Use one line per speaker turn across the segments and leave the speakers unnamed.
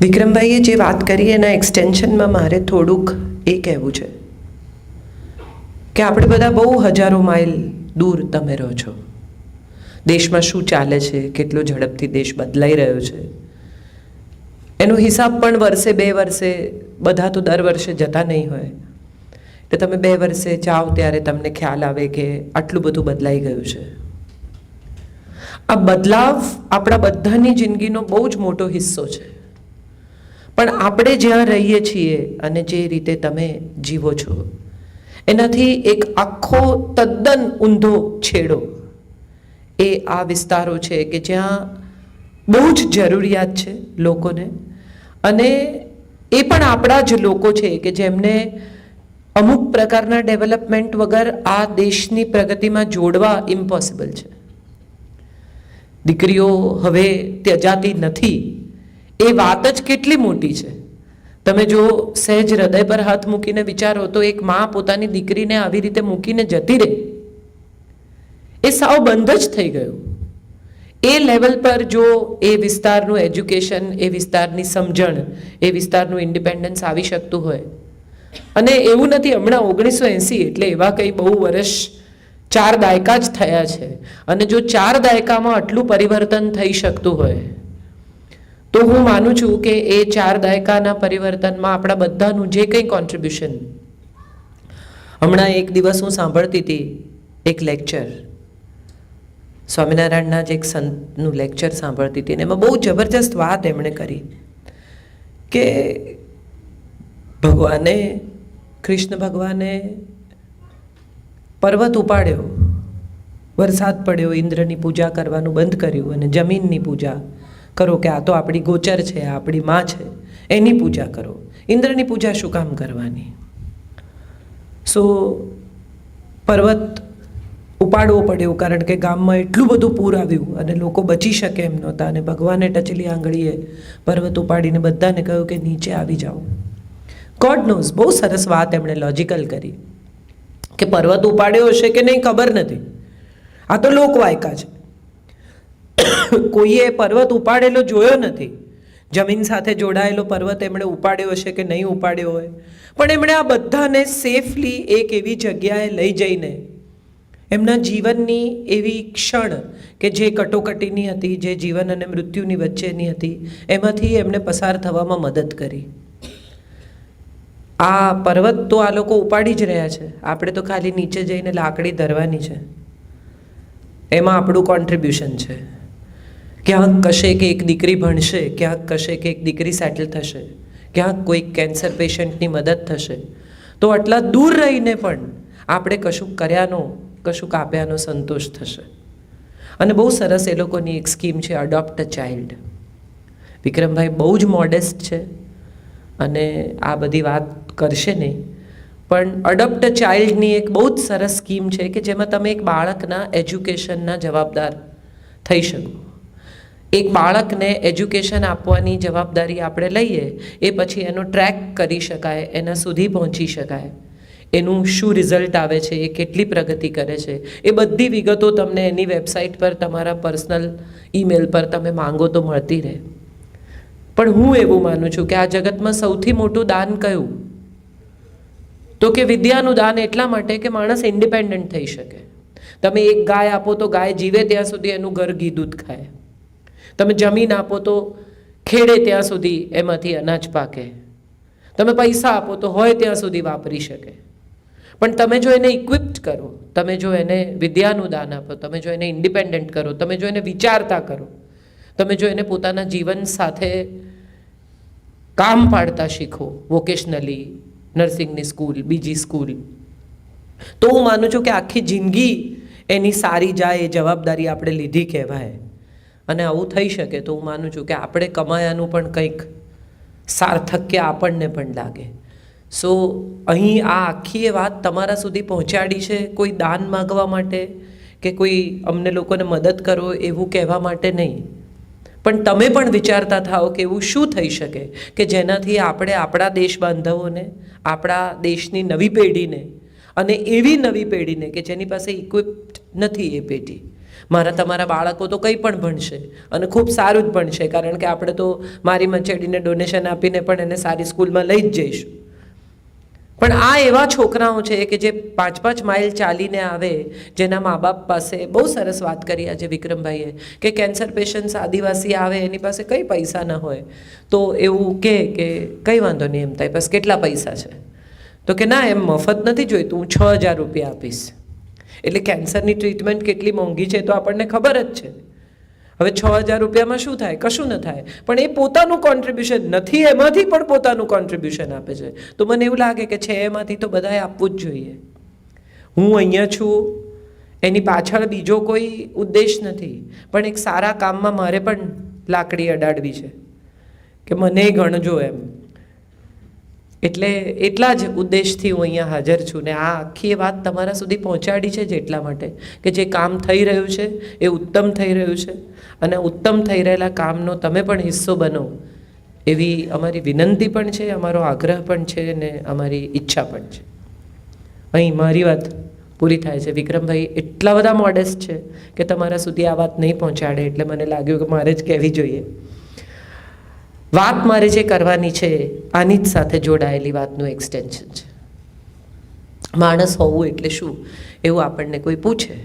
વિક્રમભાઈએ જે વાત કરી એના એક્સટેન્શનમાં મારે થોડુંક એ કહેવું છે કે આપણે બધા બહુ હજારો માઇલ દૂર તમે રહો છો. દેશમાં શું ચાલે છે, કેટલો ઝડપથી દેશ બદલાઈ રહ્યો છે, એનો હિસાબ પણ વર્ષે 2 વર્ષે, બધા તો દર વર્ષે જતા નહીં હોય, એટલે તમે 2 વર્ષે જાઓ ત્યારે તમને ખ્યાલ આવે કે આટલું બધું બદલાઈ ગયું છે. આ બદલાવ આપણા બધાની જિંદગીનો બહુ જ મોટો હિસ્સો છે. પણ આપણે જ્યાં રહીએ છીએ અને જે રીતે તમે જીવો છો એનાથી એક આખો તદ્દન ઊંધો છેડો એ આ વિસ્તારો છે કે જ્યાં બહુ જ જરૂરિયાત છે લોકોને, અને એ પણ આપણા જ લોકો છે કે જેમને અમુક પ્રકારના ડેવલપમેન્ટ વગર આ દેશની પ્રગતિમાં જોડવા ઇમ્પોસિબલ છે. દીકરીઓ હવે ત્યજાતી નથી એ વાત જ કેટલી મોટી છે. તમે જો સહેજ હૃદય પર હાથ મૂકીને વિચારો તો એક મા પોતાની દીકરીને આવી રીતે મૂકીને જતી રહે એ સાવ બંધ જ થઈ ગયું. એ લેવલ પર જો એ વિસ્તારનું એજ્યુકેશન, એ વિસ્તારની સમજણ, એ વિસ્તારનું ઇન્ડિપેન્ડન્સ આવી શકતું હોય, અને એવું નથી હમણાં 1980 એટલે એવા કંઈ બહુ વર્ષ 4 દાયકા જ થયા છે, અને જો 4 દાયકામાં આટલું પરિવર્તન થઈ શકતું હોય તો હું માનું છું કે એ 4 દાયકાના પરિવર્તનમાં આપણા બધાનું જે કંઈ કોન્ટ્રીબ્યુશન. હમણાં એક દિવસ હું સાંભળતી હતી એક લેક્ચર, સ્વામિનારાયણના જ એક સંતનું લેક્ચર સાંભળતી હતી, અને એમાં બહુ જબરજસ્ત વાત એમણે કરી કે ભગવાને, કૃષ્ણ ભગવાને પર્વત ઉપાડ્યો, વરસાદ પડ્યો, ઇન્દ્રની પૂજા કરવાનું બંધ કર્યું અને જમીનની પૂજા કરો કે આ તો આપણી ગોચર છે, આ આપણી માં છે, એની પૂજા કરો. ઇન્દ્રની પૂજા શું કામ કરવાની? સો પર્વત ઉપાડવો પડ્યો કારણ કે ગામમાં એટલું બધું પૂર આવ્યું અને લોકો બચી શકે એમ નહોતા, અને ભગવાને ટચલી આંગળીએ પર્વત ઉપાડીને બધાને કહ્યું કે નીચે આવી જાઓ. ગોડ નોઝ, બહુ સરસ વાત એમણે લોજિકલ કરી કે પર્વત ઉપાડ્યો હશે કે નહીં ખબર નથી, આ તો લોકવાયકા છે. કોઈએ પર્વત ઉપાડેલો જોયો નથી, જમીન સાથે જોડાયેલો પર્વત એમણે ઉપાડ્યો હશે કે નહીં ઉપાડ્યો હોય, પણ એમણે આ બધાને સેફલી એક એવી જગ્યાએ લઈ જઈને એમના જીવનની એવી ક્ષણ કે જે કટોકટીની હતી, જે જીવન અને મૃત્યુની વચ્ચેની હતી, એમાંથી એમણે પસાર થવામાં મદદ કરી. આ પર્વત તો આ લોકો ઉપાડી જ રહ્યા છે, આપણે તો ખાલી નીચે જઈને લાકડી ધરવાની છે, એમાં આપણું કોન્ટ્રીબ્યુશન છે. ક્યાંક કશે કે એક દીકરી ભણશે, ક્યાંક કશે કે એક દીકરી સેટલ થશે, ક્યાંક કોઈક કેન્સર પેશન્ટની મદદ થશે, તો આટલા દૂર રહીને પણ આપણે કશુંક કર્યાનો, કશુંક આપ્યાનો સંતોષ થશે. અને બહુ સરસ એ લોકોની એક સ્કીમ છે, અડોપ્ટ અ ચાઇલ્ડ. વિક્રમભાઈ બહુ જ મોડેસ્ટ છે અને આ બધી વાત કરશે નહીં, પણ અડોપ્ટ અ ચાઇલ્ડની એક બહુ જ સરસ સ્કીમ છે કે જેમાં તમે એક બાળકના એજ્યુકેશનના જવાબદાર થઈ શકો. એક બાળકને એજ્યુકેશન આપવાની જવાબદારી આપણે લઈએ, એ પછી એનો ટ્રેક કરી શકાય, એના સુધી પહોંચી શકાય, એનું શું રિઝલ્ટ આવે છે, એ કેટલી પ્રગતિ કરે છે, એ બધી વિગતો તમને એની વેબસાઇટ પર, તમારા પર્સનલ ઈમેલ પર તમે માંગો તો મળતી રહે. પણ હું એવું માનું છું કે આ જગતમાં સૌથી મોટું દાન કયું? તો કે વિદ્યાનું દાન, એટલા માટે કે માણસ ઇન્ડિપેન્ડન્ટ થઈ શકે. તમે એક ગાય આપો તો ગાય જીવે ત્યાં સુધી એનું ઘર ઘી દૂધ ખાય. તમે જમીન આપો તો ખેડે ત્યાં સુધી એમાંથી અનાજ પાકે. તમે પૈસા આપો તો હોય ત્યાં સુધી વાપરી શકે. પણ તમે જો એને ઇક્વિપ્ડ કરો, તમે જો એને વિદ્યાનું દાન આપો, તમે જો એને ઇન્ડિપેન્ડન્ટ કરો, તમે જો એને વિચારતા કરો, તમે જો એને પોતાના જીવન સાથે કામ પાડતા શીખો, વોકેશનલી, નર્સિંગની સ્કૂલ, બીજી સ્કૂલ, તો હું માનું છું કે આખી જિંદગી એની સારી જાય, એ જવાબદારી આપણે લીધી કહેવાય. અને આવું થઈ શકે તો હું માનું છું કે આપણે કમાયાનું પણ કંઈક સાર્થક્ય આપણને પણ લાગે. સો અહીં આ આખી એ વાત તમારા સુધી પહોંચાડી છે કોઈ દાન માગવા માટે કે કોઈ અમને લોકોને મદદ કરો એવું કહેવા માટે નહીં, પણ તમે પણ વિચારતા થાઓ કે એવું શું થઈ શકે કે જેનાથી આપણે આપણા દેશ બાંધવોને, આપણા દેશની નવી પેઢીને, અને એવી નવી પેઢીને કે જેની પાસે ઇક્વિપ્ડ નથી એ પેઢી, મારા તમારા બાળકો તો કંઈ પણ ભણશે અને ખૂબ સારું જ ભણશે, કારણ કે આપણે તો મારી મચેડીને ડોનેશન આપીને પણ એને સારી સ્કૂલમાં લઈ જ જઈશું. પણ આ એવા છોકરાઓ છે કે જે 5-5 માઇલ ચાલીને આવે, જેના મા બાપ પાસે, બહુ સરસ વાત કરી આજે વિક્રમભાઈએ, કે કેન્સર પેશન્ટ્સ આદિવાસી આવે, એની પાસે કંઈ પૈસા ન હોય તો એવું કે કંઈ વાંધો નહીં, એમ તારી પાસે કેટલા પૈસા છે? તો કે ના, એમ મફત નથી જોઈતું, હું 6,000 રૂપિયા આપીશ. એટલે કેન્સરની ટ્રીટમેન્ટ કેટલી મોંઘી છે તો આપણને ખબર જ છે. હવે 6,000 રૂપિયામાં શું થાય? કશું ન થાય. પણ એ પોતાનું કોન્ટ્રીબ્યુશન નથી, એમાંથી પણ પોતાનું કોન્ટ્રીબ્યુશન આપે છે. તો મને એવું લાગે કે છે એમાંથી તો બધાએ આપવું જ જોઈએ. હું અહીંયા છું એની પાછળ બીજો કોઈ ઉદ્દેશ નથી, પણ એક સારા કામમાં મારે પણ લાકડી અડાડવી છે કે મને ગણજો એમ. એટલે એટલા જ ઉદ્દેશથી હું અહીંયા હાજર છું ને આ આખી વાત તમારા સુધી પહોંચાડી છે જ એટલા માટે કે જે કામ થઈ રહ્યું છે એ ઉત્તમ થઈ રહ્યું છે, અને ઉત્તમ થઈ રહેલા કામનો તમે પણ હિસ્સો બનો એવી અમારી વિનંતી પણ છે, અમારો આગ્રહ પણ છે ને અમારી ઈચ્છા પણ છે. અહીં મારી વાત પૂરી થાય છે. વિક્રમભાઈ એટલા બધા મોડેસ્ટ છે કે તમારા સુધી આ વાત નહીં પહોંચાડે, એટલે મને લાગ્યું કે મારે જ કહેવી જોઈએ. વાત મારે જે કરવાની છે આની જ સાથે જોડાયેલી વાતનું એક્સટેન્શન છે. માણસ હોવું એટલે શું એવું આપણને કોઈ પૂછે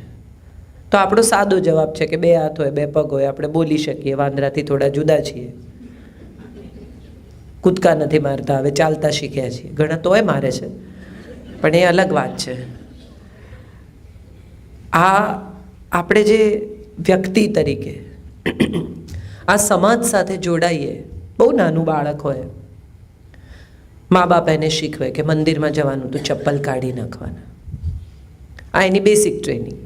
તો આપણો સાદો જવાબ છે કે 2 હાથ હોય, 2 પગ હોય, આપણે બોલી શકીએ, વાંદરાથી થોડા જુદા છીએ, કૂદકા નથી મારતા, હવે ચાલતા શીખ્યા છીએ. ઘણા તોય મારે છે, પણ એ અલગ વાત છે. આ આપણે જે વ્યક્તિ તરીકે આ સમાજ સાથે જોડાઈએ, બહુ નાનું બાળક હોય, મા બાપ એને શીખવે કે મંદિરમાં જવાનું તો ચપ્પલ કાઢી નાખવાના, આ એની બેસિક ટ્રેનિંગ.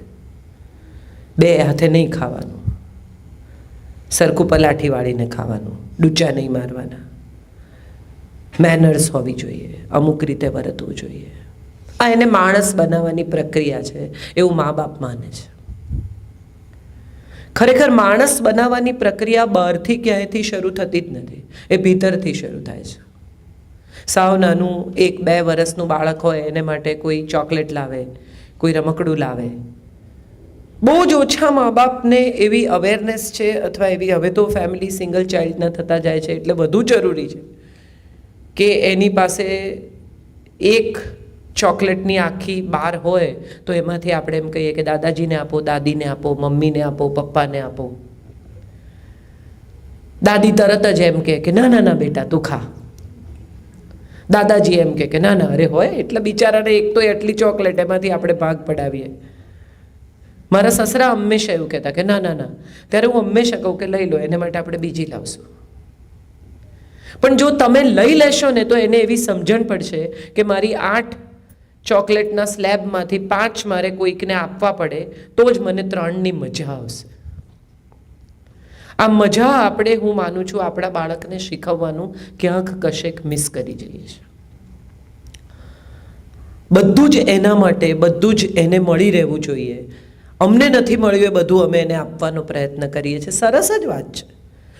2 હાથે નહીં ખાવાનું, સરખું પલાઠી વાળીને ખાવાનું, ડૂચા નહીં મારવાના, મેનર્સ હોવી જોઈએ, અમુક રીતે વર્તવું જોઈએ. આ એને માણસ બનાવવાની પ્રક્રિયા છે એવું મા બાપ માને છે. ખરેખર માણસ બનાવવાની પ્રક્રિયા બહારથી ક્યાંયથી શરૂ થતી જ નથી, એ ભીતરથી શરૂ થાય છે. સાવ નાનું 1-2 વર્ષનું બાળક હોય એને માટે કોઈ ચોકલેટ લાવે, કોઈ રમકડું લાવે. બહુ જ ઓછા મા બાપને એવી અવેરનેસ છે, અથવા એવી, હવે તો ફેમિલી સિંગલ ચાઇલ્ડના થતા જાય છે એટલે વધુ જરૂરી છે કે એની પાસે એક ચોકલેટની આખી બાર હોય તો એમાંથી આપણે એમ કહીએ કે દાદાજીને આપો, દાદીને આપો, મમ્મીને આપો, પપ્પાને આપો. દાદી તરત જ એમ કે ના ના ના બેટા તું ખા. દાદાજી એમ કે ના ના, અરે હોય એટલે બિચારાને એક તો એટલી ચોકલેટ, એમાંથી આપણે ભાગ પડાવીએ. મારા સસરા હંમેશા એવું કહેતા કે ના ના ના, ત્યારે હું હંમેશા કહું કે લઈ લો, એને માટે આપણે બીજી લાવશું. પણ જો તમે લઈ લેશો ને તો એને એવી સમજણ પડશે કે મારી 8 ચોકલેટના સ્લેબમાંથી 5 મારે કોઈકને આપવા પડે તો જ મને 3ની મજા આવશે. આ મજા આપણે, હું માનું છું, આપણા બાળકને શીખવવાનું ક્યાંક કશેક મિસ કરી જઈએ છીએ. બધું જ એના માટે, બધું જ એને મળી રહેવું જોઈએ. અમને નથી મળ્યું એ બધું અમે એને આપવાનો પ્રયત્ન કરીએ છીએ. સરસ જ વાત છે.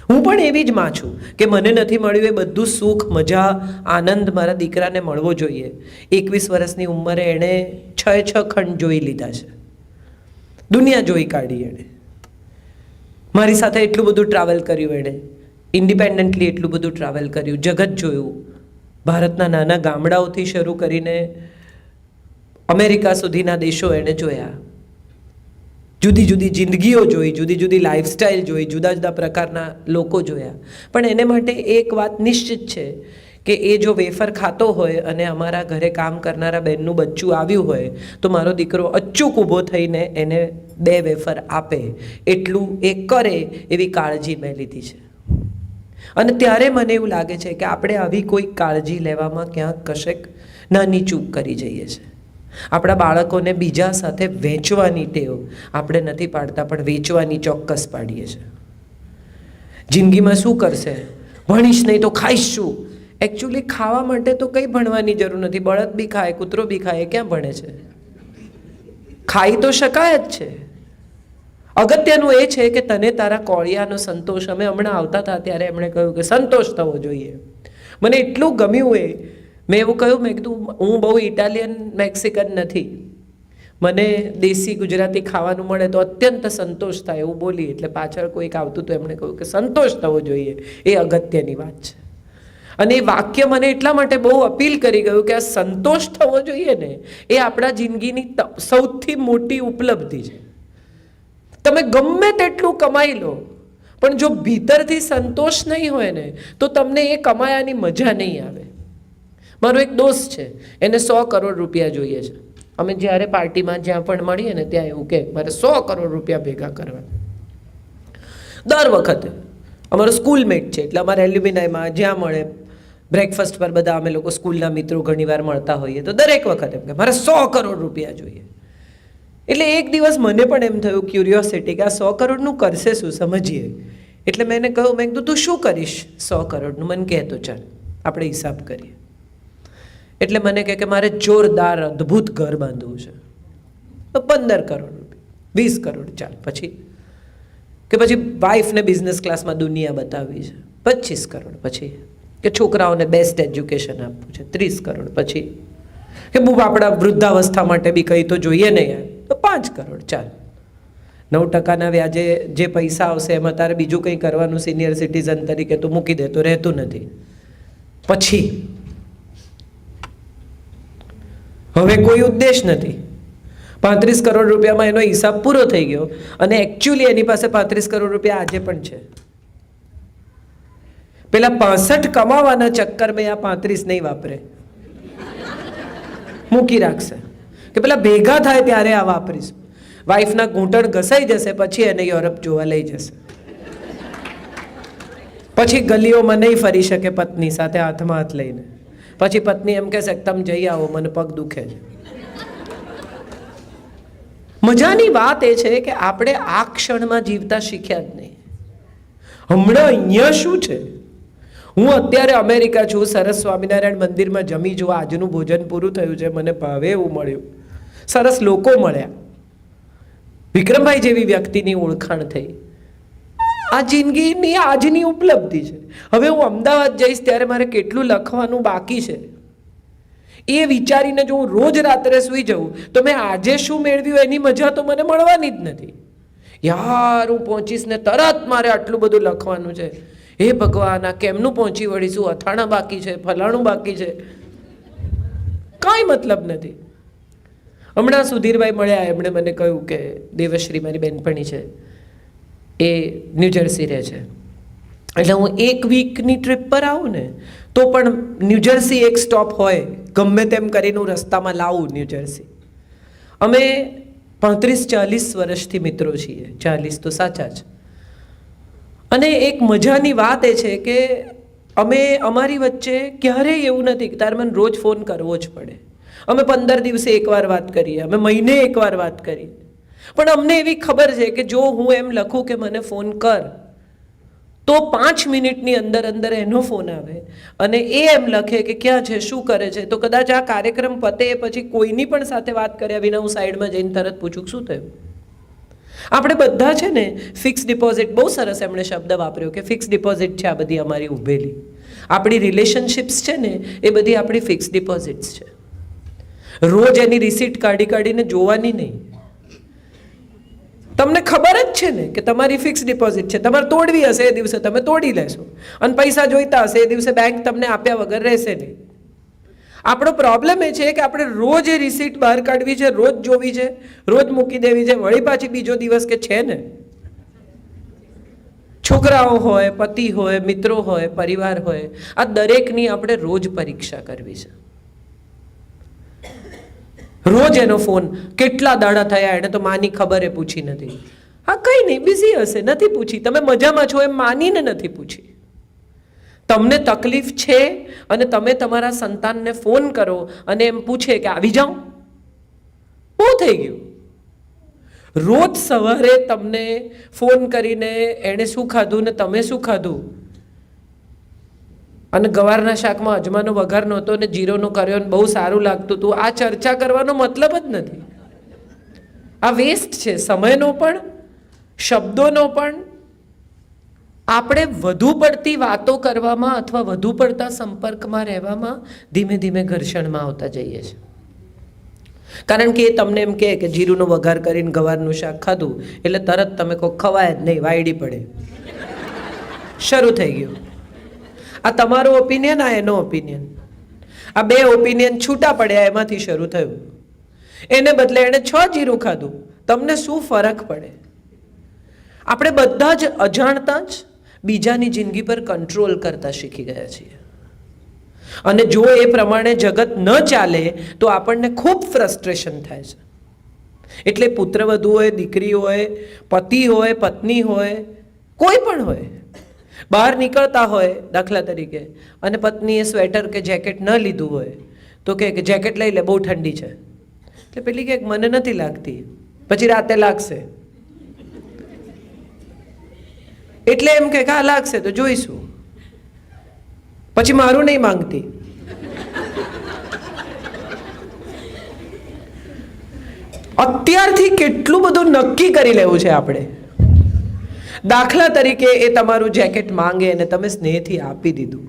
હું પણ એવી જ માં છું કે મને નથી મળ્યું એ બધું સુખ, મજા, આનંદ મારા દીકરાને મળવો જોઈએ. 21 વર્ષની ઉંમરે એણે 6 ખંડ જોઈ લીધા છે, દુનિયા જોઈ કાઢી એણે. મારી સાથે એટલું બધું ટ્રાવેલ કર્યું એણે, ઇન્ડિપેન્ડન્ટલી એટલું બધું ટ્રાવેલ કર્યું, જગત જોયું. ભારતના નાના ગામડાઓથી શરૂ કરીને અમેરિકા સુધીના દેશો એણે જોયા. જુદી જુદી જિંદગીઓ જોઈ, જુદી જુદી લાઈફસ્ટાઈલ જોઈ, જુદા જુદા પ્રકારના લોકો જોયા. પણ એને માટે એક વાત નિશ્ચિત છે કે એ જો વેફર ખાતો હોય અને અમારા ઘરે કામ કરનારા બહેનનું બચ્ચું આવ્યું હોય તો મારો દીકરો અચૂક ઊભો થઈને એને 2 વેફર આપે, એટલું એ કરે એવી કાળજી મેં લીધી છે. અને ત્યારે મને એવું લાગે છે કે આપણે આવી કોઈ કાળજી લેવામાં ક્યાંક કશેક નાની ચૂક કરી જઈએ છીએ. આપણા બાળકોને બીજા સાથે વેચવાની ટેવ આપણે નથી પાડતા, પણ વેચવાની ચોક્કસ પાડીએ છીએ. જિંદગીમાં શું કરશે, ભણીશ નહીં તો ખાઈશ શું? એકચ્યુઅલી ખાવા માટે તો કંઈ ભણવાની જરૂર નથી. બળદ બી ખાય, કૂતરો બી ખાય, ક્યાં ભણે છે? ખાઈ તો શકાય જ છે. અગત્યનું એ છે કે તને તારા કોળિયાનો સંતોષ, અમે હમણાં આવતા હતા ત્યારે એમણે કહ્યું કે સંતોષ થવો જોઈએ. મને એટલું ગમ્યું. મેં એવું કહ્યું, મેં કીધું હું બહુ ઇટાલિયન મેક્સિકન નથી, મને દેશી ગુજરાતી ખાવાનું મળે તો અત્યંત સંતોષ થાય એવું બોલી, એટલે પાછળ કોઈક આવતું તો એમણે કહ્યું કે સંતોષ થવો જોઈએ, એ અગત્યની વાત છે. અને એ વાક્ય મને એટલા માટે બહુ અપીલ કરી ગયું કે આ સંતોષ થવો જોઈએ ને, એ આપણા જિંદગીની સૌથી મોટી ઉપલબ્ધિ છે. તમે ગમે તેટલું કમાઈ લો, પણ જો ભીતરથી સંતોષ નહીં હોય ને, તો તમને એ કમાયાની મજા નહીં આવે. મારો એક દોસ્ત છે, એને 100 કરોડ રૂપિયા જોઈએ છે. અમે જ્યારે પાર્ટીમાં જ્યાં પણ મળીએ ને ત્યાં એવું કે મારે 100 કરોડ રૂપિયા ભેગા કરવા. દર વખતે અમારો સ્કૂલમેટ છે, એટલે અમારા એલ્યુમિનાયમાં જ્યાં મળે બ્રેકફાસ્ટ પર બધા અમે લોકો સ્કૂલના મિત્રો ઘણીવાર મળતા હોઈએ, તો દરેક વખતે એમ કે મારે 100 કરોડ રૂપિયા જોઈએ. એટલે એક દિવસ મને પણ એમ થયું, ક્યુરિયોસિટી, કે આ 100 કરોડનું કરશે શું, સમજીએ. એટલે મેં એને કહ્યું, મેં કીધું તું શું કરીશ 100 કરોડનું, મને કહેતો ચાલ આપણે હિસાબ કરીએ. એટલે મને કહે કે મારે જોરદાર અદ્ભુત ઘર બાંધવું છે, તો 15 કરોડ રૂપિયા, 20 કરોડ, ચાલ પછી કે પછી વાઈફને બિઝનેસ ક્લાસમાં દુનિયા બતાવવી છે, 25 કરોડ, પછી કે છોકરાઓને બેસ્ટ એજ્યુકેશન આપવું છે, 30 કરોડ, પછી કે બહુ આપણા વૃદ્ધાવસ્થા માટે બી કંઈ તો જોઈએ ને યાર, તો 5 કરોડ, ચાલ 9% વ્યાજે જે પૈસા આવશે એમાં તારે બીજું કંઈ કરવાનું સિનિયર સિટીઝન તરીકે તો મૂકી દે, તો રહેતું નથી. પછી હવે કોઈ ઉદ્દેશ નથી, 35 કરોડ રૂપિયામાં એનો હિસાબ પૂરો થઈ ગયો, અને એકચ્યુઅલી એની પાસે 35 કરોડ રૂપિયા આજે પણ છે. પેલા 65 કમાવાના ચક્કરમાં આ 35 નહીં વાપરે, મૂકી રાખશે કે પેલા ભેગા થાય ત્યારે આ વાપરીશું. વાઈફના ઘૂંટણ ઘસાઈ જશે, પછી એને યુરોપ જોવા લઈ જશે. પછી ગલીઓમાં નહીં ફરી શકે પત્ની સાથે હાથમાં હાથ લઈને. પછી પત્ની એમ કહેશે તમે જઈ આવો, મને પગ દુખે છે. મજાની વાત એ છે કે આપણે આ ક્ષણમાં જીવતા શીખ્યા જ નહીં. હમણાં અહીંયા શું છે, હું અત્યારે અમેરિકા છું, સરસ સ્વામિનારાયણ મંદિરમાં જમી જુઓ, આજનું ભોજન પૂરું થયું છે, મને ભાવે એવું મળ્યું, સરસ લોકો મળ્યા, વિક્રમભાઈ જેવી વ્યક્તિની ઓળખાણ થઈ. આ જિંદગીની આજની ઉપલબ્ધિ છે. હવે હું અમદાવાદ જઈશ ત્યારે મારે કેટલું લખવાનું બાકી છે એ વિચારીને જો હું રોજ રાત્રે સૂઈ જાઉં તો મેં આજે શું મેળવ્યું એની મજા તો મને મળવાની જ નથી. યાર હું પહોંચીશ ને તરત મારે આટલું બધું લખવાનું છે, હે ભગવાન આ કેમનું પહોંચી વળીશું, અથાણા બાકી છે, ફલાણું બાકી છે, કાંઈ મતલબ નથી. હમણાં સુધીરભાઈ મળ્યા, એમણે મને કહ્યું કે દેવશ્રી મારી બહેનપણી છે, એ ન્યૂજર્સી રહે છે, એટલે હું 1 વીકની ટ્રીપ પર આવું ને તો પણ ન્યૂજર્સી એક સ્ટોપ હોય, ગમે તેમ કરીને હું રસ્તામાં લાવું ન્યૂજર્સી. અમે 35-40 વર્ષથી મિત્રો છીએ, 40 તો સાચા જ. અને એક મજાની વાત એ છે કે અમે અમારી વચ્ચે ક્યારેય એવું નથી કે તારે મને રોજ ફોન કરવો જ પડે. અમે 15 દિવસે એકવાર વાત કરીએ, અમે મહિને એકવાર વાત કરીએ, પણ અમને એવી ખબર છે કે જો હું એમ લખું કે મને ફોન કર તો 5 મિનિટની અંદર અંદર એનો ફોન આવે અને એ એમ લખે કે ક્યાં છે, શું કરે છે, તો કદાચ આ કાર્યક્રમ પતે પછી કોઈની પણ સાથે વાત કર્યા વિના હું સાઈડમાં જઈને તરત પૂછું શું થયું. આપણે બધા છે ને ફિક્સ ડિપોઝિટ, બહુ સરસ એમણે શબ્દ વાપર્યો કે ફિક્સ ડિપોઝિટ છે આ બધી અમારી ઉભેલી. આપણી રિલેશનશિપ્સ છે ને એ બધી આપણી ફિક્સ ડિપોઝિટ્સ છે. રોજ એની રિસીટ કાઢી કાઢીને જોવાની નહીં. તમને ખબર જ છે ને કે તમારી ફિક્સ ડિપોઝિટ છે, તમારે તોડવી હશે એ દિવસે તમે તોડી લેશો, અને પૈસા જોઈતા હશે એ દિવસે બેંક તમને આપ્યા વગર રહેશે નહીં. આપણો પ્રોબ્લેમ એ છે કે આપણે રોજ એ રિસીટ બહાર કાઢવી છે, રોજ જોવી છે, રોજ મૂકી દેવી છે, વળી પાછી બીજો દિવસ કે છે ને. છોકરાઓ હોય, પતિ હોય, મિત્રો હોય, પરિવાર હોય, આ દરેકની આપણે રોજ પરીક્ષા કરવી છે. રોજ એનો ફોન, કેટલા દાડા થયા એને તો માની ખબર એ પૂછી નથી. હા કંઈ નહીં, બિઝી હશે, નથી પૂછી. તમે મજામાં છો એમ માનીને નથી પૂછી. તમને તકલીફ છે અને તમે તમારા સંતાનને ફોન કરો અને એમ પૂછે કે આવી જાઉં, બહુ થઈ ગયું. રોજ સવારે તમને ફોન કરીને એણે શું ખાધું ને તમે શું ખાધું, અને ગવારના શાકમાં અજમાનો વઘાર નહોતો ને જીરોનો કર્યો ને બહુ સારું લાગતું હતું, આ ચર્ચા કરવાનો મતલબ જ નથી. આ વેસ્ટ છે સમયનો પણ, શબ્દોનો પણ. આપણે વધુ પડતી વાતો કરવામાં અથવા વધુ પડતા સંપર્કમાં રહેવામાં ધીમે ધીમે ઘર્ષણમાં આવતા જઈએ છીએ. કારણ કે એ તમને એમ કહે કે જીરુંનો વઘાર કરીને ગવારનું શાક ખાધું એટલે તરત તમે કહો ખવાય જ નહીં, વાયડી પડે, શરૂ થઈ ગયું. આ તમારો ઓપિનિયન, આ એનો ઓપિનિયન, આ બે ઓપિનિયન છૂટા પડ્યા, એમાંથી શરૂ થયું. એને બદલે એણે 6 જીરું ખાધું, તમને શું ફરક પડે? આપણે બધા જ અજાણતા જ બીજાની જિંદગી પર કંટ્રોલ કરતા શીખી ગયા છીએ. અને જો એ પ્રમાણે જગત ન ચાલે તો આપણને ખૂબ ફ્રસ્ટ્રેશન થાય છે. એટલે પુત્રવધુ હોય, દીકરી હોય, પતિ હોય, પત્ની હોય, કોઈ પણ હોય, બહાર નીકળતા હોય દાખલા તરીકે, અને પત્નીએ સ્વેટર કે જેકેટ ન લીધું હોય તો કે જેકેટ લઈ લે, બહુ ઠંડી છે. એટલે પેલી કે મને નથી લાગતી, પછી રાતે લાગશે. એટલે એમ કે હા લાગશે તો જોઈશું, પછી મારું નહીં માંગતી. અત્યારથી કેટલું બધું નક્કી કરી લેવું છે આપણે. દાખલા તરીકે એ તમારું જેકેટ માંગે અને તમે સ્નેહથી આપી દીધું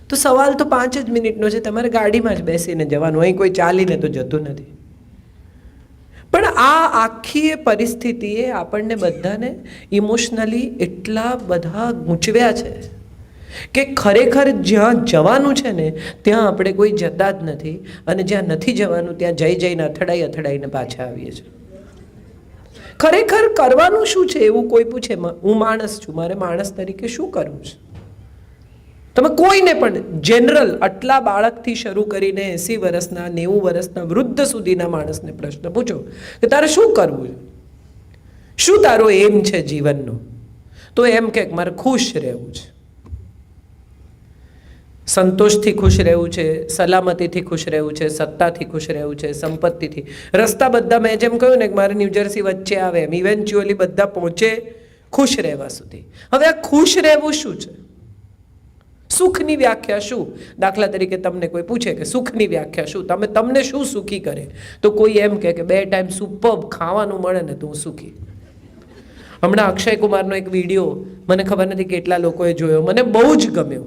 તો સવાલ તો 5 જ મિનિટનો છે, તમારે ગાડીમાં જ બેસીને જવાનું, અહીં કોઈ ચાલીને તો જતું નથી. પણ આ આખી પરિસ્થિતિએ આપણને બધાને ઇમોશનલી એટલા બધા ગૂંચવ્યા છે કે ખરેખર જ્યાં જવાનું છે ને ત્યાં આપણે કોઈ જતા જ નથી, અને જ્યાં નથી જવાનું ત્યાં જઈને અથડાઈને પાછા આવીએ છીએ. ખરેખર કરવાનું શું છે એવું કોઈ પૂછે, હું માણસ છું, મારે માણસ તરીકે શું કરવું છે? તમે કોઈને પણ જનરલ આટલા બાળકથી શરૂ કરીને 80 વર્ષના 90 વર્ષના વૃદ્ધ સુધીના માણસને પ્રશ્ન પૂછો કે તારે શું કરવું છે, શું તારો એમ છે જીવનનો, તો એમ કે મારે ખુશ રહેવું છે, સંતોષથી ખુશ રહેવું છે, સલામતીથી ખુશ રહેવું છે, સત્તાથી ખુશ રહેવું છે, સંપત્તિથી. રસ્તા બધા મેં જેમ કહ્યું ને કે મારે ન્યૂજર્સી વચ્ચે આવે એમ ઇવેન્ચ્યુઅલી બધા પહોંચે ખુશ રહેવા સુધી. હવે આ ખુશ રહેવું શું છે? સુખની વ્યાખ્યા શું? દાખલા તરીકે તમને કોઈ પૂછે કે સુખની વ્યાખ્યા શું, તમને શું સુખી કરે, તો કોઈ એમ કે 2 ટાઈમ સુપર્બ ખાવાનું મળે ને તો હું સુખી. હમણાં અક્ષય કુમારનો એક વિડીયો મને ખબર નથી કેટલા લોકોએ જોયો, મને બહુ જ ગમ્યો.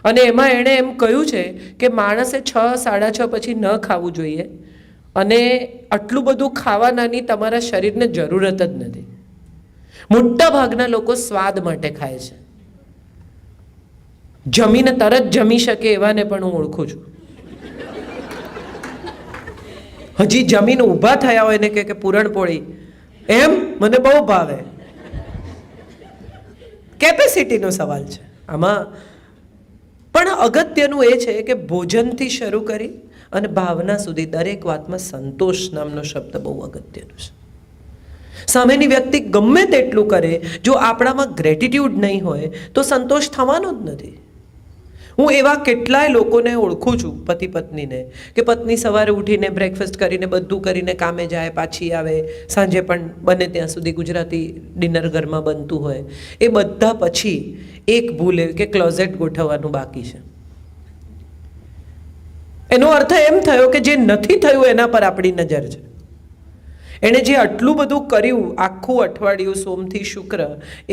અને એમાં એણે એમ કહ્યું છે કે માણસે 6-6:30 પછી ન ખાવું જોઈએ, અને આટલું બધું ખાવાનાની તમારા શરીરને જરૂરત જ નથી. મોટા ભાગના લોકો સ્વાદ માટે ખાય છે. જમીને તરત જમી શકે એવાને પણ હું ઓળખું છું. હજી જમીને ઊભા થયા હોય ને કે પૂરણપોળી એમ મને બહુ ભાવે. કેપેસિટીનો સવાલ છે આમાં. પણ અગત્યનું એ છે કે ભોજનથી શરૂ કરી અને ભાવના સુધી દરેક વાતમાં સંતોષ નામનો શબ્દ બહુ અગત્યનો છે. સામેની વ્યક્તિ ગમે તેટલું કરે, જો આપણામાં ગ્રેટિટ્યૂડ નહીં હોય તો સંતોષ થવાનો જ નથી. હું એવા કેટલાય લોકોને ઓળખું છું, પતિ પત્નીને, કે પત્ની સવારે ઉઠીને બ્રેકફાસ્ટ કરીને બધું કરીને કામે જાય, પાછી આવે, સાંજે પણ બને ત્યાં સુધી ગુજરાતી ડિનર ઘરમાં બનતું હોય, એ બધા પછી એક ભૂલે કે ક્લોઝેટ ગોઠવવાનું બાકી છે. એનો અર્થ એમ થયો કે જે નથી થયું એના પર આપણી નજર છે. એણે જે આટલું બધું કર્યું, આખું અઠવાડિયું સોમથી શુક્ર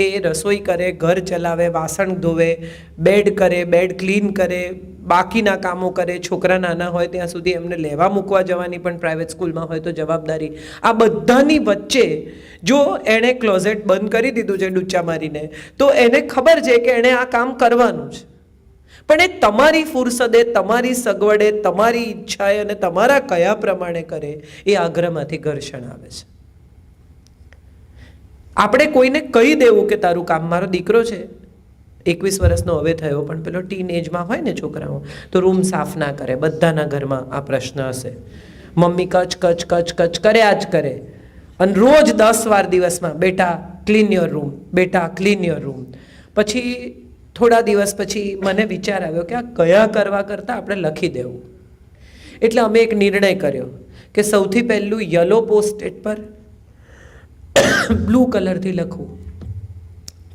એ રસોઈ કરે, ઘર ચલાવે, વાસણ ધોવે, બેડ કરે, બેડ ક્લીન કરે, બાકીના કામો કરે, છોકરા નાના હોય ત્યાં સુધી એમને લેવા મૂકવા જવાની પણ પ્રાઇવેટ સ્કૂલમાં હોય તો જવાબદારી. આ બધાની વચ્ચે જો એણે ક્લોઝેટ બંધ કરી દીધું છે ડૂચા મારીને, તો એને ખબર છે કે એણે આ કામ કરવાનું છે. પણ એ તમારી ફુરસદે, તમારી સગવડે, તમારી ઈચ્છાએ અને તમારા કયા પ્રમાણે કરે એ આગ્રહમાંથી ઘર્ષણ આવે છે. આપણે કોઈને કહી દેવું કે તારું કામ, મારો દીકરો છે 21 વર્ષનો હવે થયો, પણ પેલો ટીન એજમાં હોય ને છોકરાઓ, તો રૂમ સાફ ના કરે. બધાના ઘરમાં આ પ્રશ્ન હશે. મમ્મી કચ કચ કચ કચ કર્યા જ કરે, અને રોજ 10 વાર દિવસમાં બેટા ક્લીન યોર રૂમ, બેટા ક્લીન યોર રૂમ. પછી થોડા દિવસ પછી મને વિચાર આવ્યો કે આ કયા કરવા કરતાં આપણે લખી દેવું. એટલે અમે એક નિર્ણય કર્યો કે સૌથી પહેલું યલો પોસ્ટ-ઇટ પર બ્લુ કલરથી લખવું,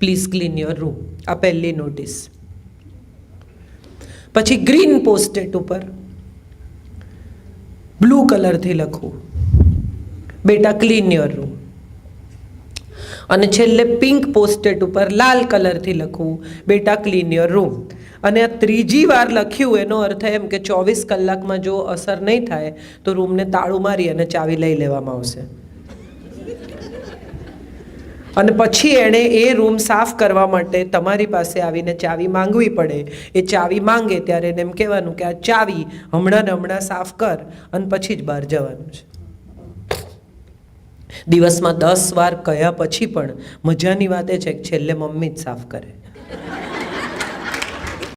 પ્લીઝ ક્લીન યોર રૂમ. આ પહેલી નોટિસ. પછી ગ્રીન પોસ્ટ-ઇટ ઉપર બ્લુ કલરથી લખવું, બેટા ક્લીન યોર રૂમ. અને છેલ્લે પિંક પોસ્ટ-ઇટ ઉપર લાલ કલરથી લખવું, બેટા ક્લીન યોર રૂમ. અને આ ત્રીજી વાર લખ્યું એનો અર્થ એમ કે 24 કલાકમાં જો અસર નહીં થાય તો રૂમને તાળું મારી અને ચાવી લઈ લેવામાં આવશે. અને પછી એણે એ રૂમ સાફ કરવા માટે તમારી પાસે આવીને ચાવી માંગવી પડે. એ ચાવી માંગે ત્યારે એને એમ કહેવાનું કે આ ચાવી હમણાં ને હમણાં સાફ કર અને પછી જ બહાર જવાનું છે. દિવસમાં 10 વાર કહ્યા પછી પણ મજાની વાત એ છે કે છેલ્લે મમ્મી જ સાફ કરે.